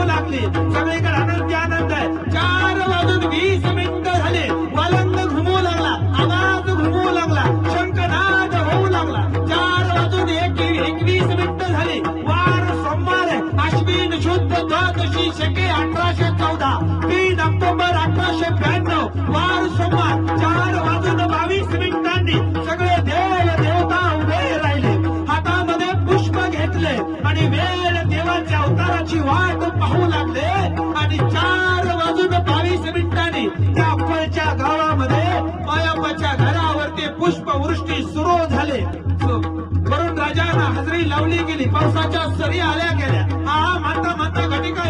लागली. सगळीकडे आनंद आनंद आहे. 4:20 झाले. वलंद घुमू लागला, आवाज घुमू लागला, शंखनाद होऊ लागला. 4:21 झाली. वार सोमवार आहे. अश्विन शुद्ध द्वादशी शके 1814, 3 ऑक्टोबर 1892, वार सोमवार. 4:22 सगळे देव देवता उभे राहिले, हातामध्ये पुष्प घेतले आणि वेळ देवाच्या अवताराची वाट पाहू लागले. आणि 4:22 त्या अप्पलच्या गावामध्ये मायाप्पाच्या घरावरती पुष्पवृष्टी सुरू झाले. वरून राजांना हजेरी लावली गेली. पावसाच्या सरी आल्या गेल्या. हा म्हणता म्हणता घटिका